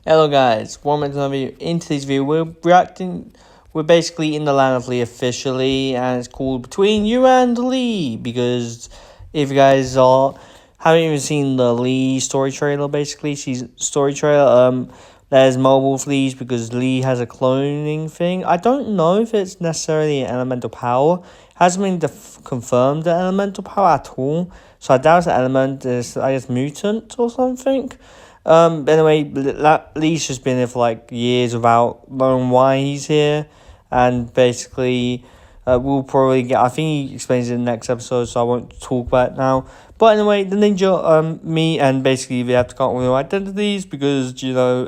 Hello guys, welcome to another video. In today's video, we're basically in the land of Lee officially, and it's called Between You and Lee, because if you guys haven't even seen the Lee story trailer, there's mobile fleas because Lee has a cloning thing. I don't know if it's necessarily an elemental power. It hasn't been confirmed the elemental power at all, so I doubt the element is, I guess, mutant or something. But anyway, Lee's just been here for like years without knowing why he's here, and basically, we'll probably get. I think he explains it in the next episode, so I won't talk about it now. But anyway, the ninja, me, and basically they have to come up with their identities because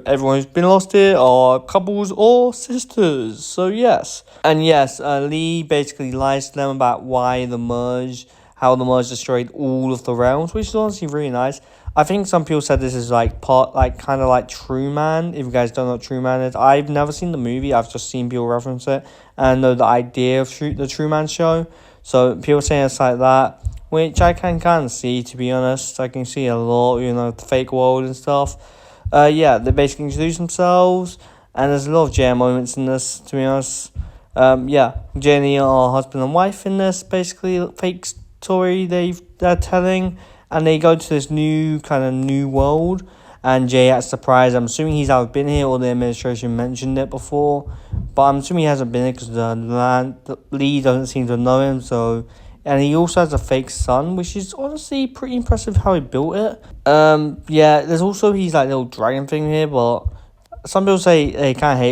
everyone who's been lost here are couples or sisters. So yes, and yes, Lee basically lies to them about how the merge destroyed all of the realms, which is honestly really nice. I think some people said this is kind of like True Man. If you guys don't know what True Man is, I've never seen the movie. I've just seen people reference it and know the idea of the True Man show. So people saying it's like that, which I can kind of see, to be honest. I can see a lot, the fake world and stuff. Yeah, they basically introduce themselves, and there's a lot of jam moments in this, to be honest. Yeah, Jenny are husband and wife in this, basically fake story they're telling. And they go to this new world, and Jay acts surprised. I'm assuming he's either been here or the administration mentioned it before, but I'm assuming he hasn't been here because the Lee doesn't seem to know him. And he also has a fake son, which is honestly pretty impressive how he built it. Yeah, there's also his little dragon thing here, but some people say they kind of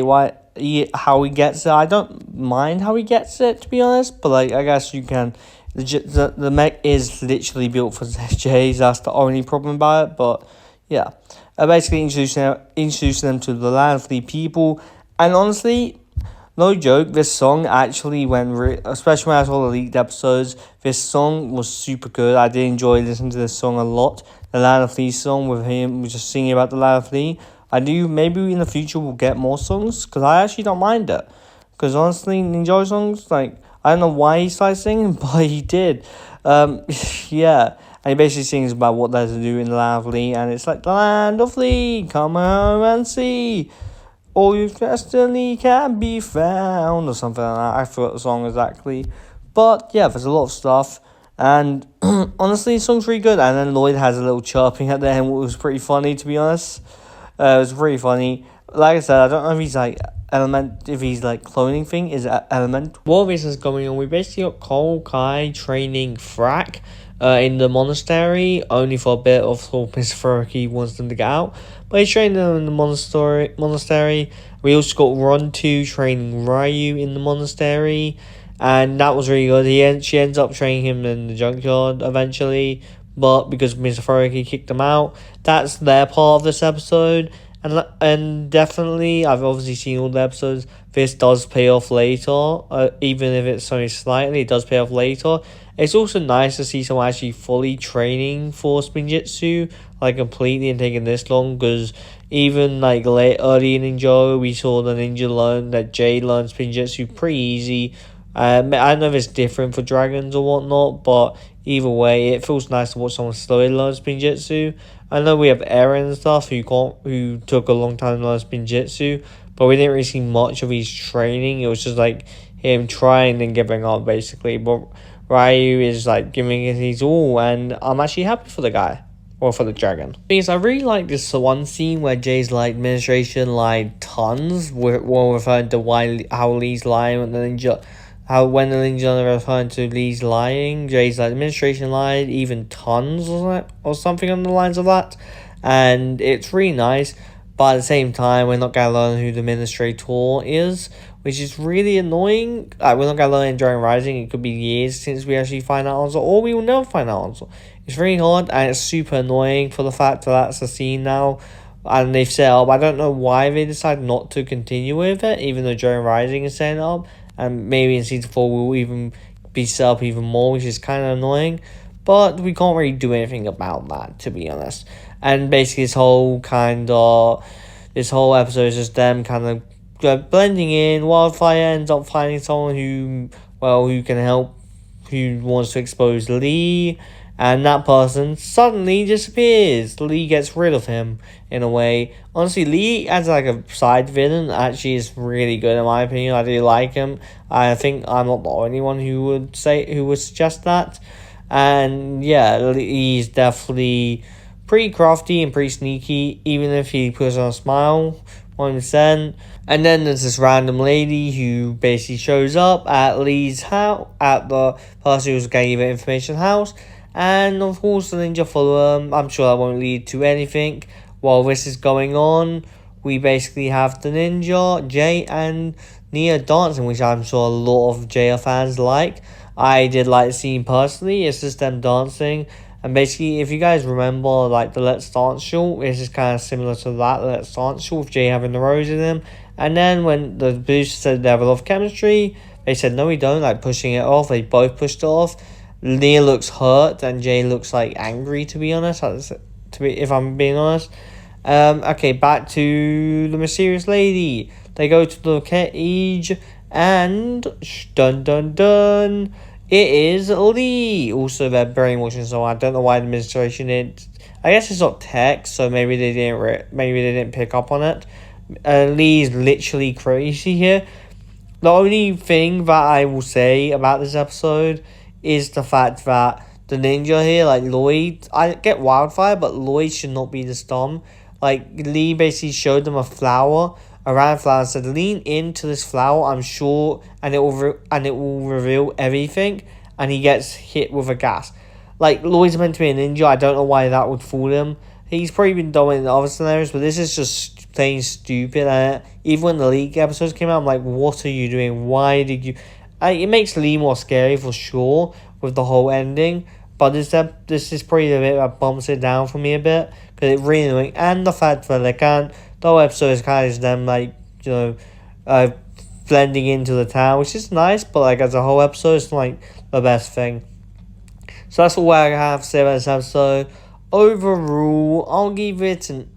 hate how he gets it. I don't mind how he gets it, to be honest, but I guess you can. The mech is literally built for Jays. That's the only problem about it. But yeah, basically introducing them to the land of the people. And honestly, no joke, this song actually especially when I saw the leaked episodes. This song was super good. I did enjoy listening to this song a lot. The Land of Lee song with him just singing about the Land of Lee. Maybe in the future we'll get more songs because I actually don't mind it. Because honestly, Ninjago songs I don't know why he started singing, but he did. Yeah. And he basically sings about what there's to do in the land of Lee. And it's like, the land of Lee, come home and see. All your destiny can be found. Or something like that. I forgot the song exactly. But yeah, there's a lot of stuff. And honestly, the song's really good. And then Lloyd has a little chirping at the end, which was pretty funny, to be honest. It was pretty funny. Like I said, I don't know if he's cloning thing is element. While this is going on, we basically got Cole Kai training Frack in the monastery, only for a bit of Mr. Furuki wants them to get out. But he's training them in the monastery. We also got Ron 2 training Ryu in the monastery, and that was really good. She ends up training him in the junkyard eventually, but because Mr. Furuki kicked him out, that's their part of this episode. And definitely, I've obviously seen all the episodes. This does pay off later, even if it's only slightly. It does pay off later. It's also nice to see someone actually fully training for Spinjitzu, completely, and taking this long. Because even early in Ninjago, we saw the ninja Jay learned Spinjitzu pretty easy. I don't know if it's different for dragons or whatnot, but either way, it feels nice to watch someone slowly learn Spinjitzu. I know we have Eren and stuff who took a long time to learn Spinjitzu, but we didn't really see much of his training. It was just him trying and giving up, basically. But Ryu is giving it his all, and I'm actually happy for the guy. Or for the dragon. Because I really like this one scene where Jay's administration lied tons, while referring to how Lee's lying with the ninja. When the ninja are referring to Lee's lying, Jay's administration lied even tons or something on the lines of that. And it's really nice, but at the same time, we're not going to learn who the administrator is, which is really annoying. We're not going to learn during Rising. It could be years since we actually find out answer, or we will never find out answer. It's very hard, and it's super annoying for the fact that that's the scene now. And they've set up, I don't know why they decided not to continue with it, even though during Rising is setting up. And maybe in Season 4 will even be set up even more, which is kind of annoying. But we can't really do anything about that, to be honest. And basically this whole episode is just them kind of blending in. Wildfire ends up finding someone who can help, who wants to expose Lee. and that person suddenly disappears. Lee gets rid of him in a way. Honestly, Lee as like a side villain actually is really good in my opinion. I do like him. I think I'm not the only one who would suggest that. And yeah, Lee's definitely pretty crafty and pretty sneaky, even if he puts on a smile, 100%. And then there's this random lady who basically shows up at Lee's house, at the person who's gave her information house. And of course, the ninja follow him. I'm sure that won't lead to anything. While this is going on, we basically have the ninja, Jay, and Nia dancing, which I'm sure a lot of JR fans like. I did like the scene personally. It's just them dancing. And basically, if you guys remember, like, the Let's Dance short, it's just kind of similar to that Let's Dance short with Jay having the rose in him. And then when the producers said they have a lot of chemistry, they said, no, we don't, like, pushing it off. They both pushed it off. Nia looks hurt, and Jay looks, like, angry, to be honest, if I'm being honest. Okay, back to the mysterious lady. They go to the cage, and dun dun dun, it is Lee. Also, they're brainwashing, so I don't know why the administration did. I guess it's not text, so maybe they didn't pick up on it. Lee's literally crazy here. The only thing that I will say about this episode is the fact that the ninja here, like Lloyd, I get Wildfire, but Lloyd should not be this dumb. Like, Lee basically showed them a flower, a round flower, and said, lean into this flower, I'm sure, and it will reveal everything, and he gets hit with a gas. Like, Lloyd's meant to be a ninja, I don't know why that would fool him. He's probably been dumb in the other scenarios, but this is just plain stupid. And even when the League episodes came out, I'm like, what are you doing? Why did you... it makes Lee more scary for sure with the whole ending, but this is probably the bit that bumps it down for me a bit, because it's really annoying. And the fact that the whole episode is kind of just them, like, blending into the town, which is nice, but like as a whole episode, it's like the best thing. So that's all I have to say about this episode. Overall, I'll give it an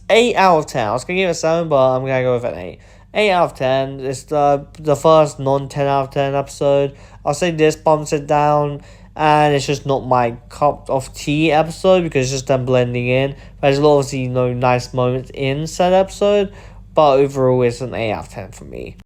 8 out of 10. I was going to give it a 7, but I'm going to go with an 8. 8 out of 10. It's the first non-10 out of 10 episode. I'll say this bumps it down, and it's just not my cup of tea episode, because it's just them blending in. There's obviously nice moments in said episode, but overall it's an 8 out of 10 for me.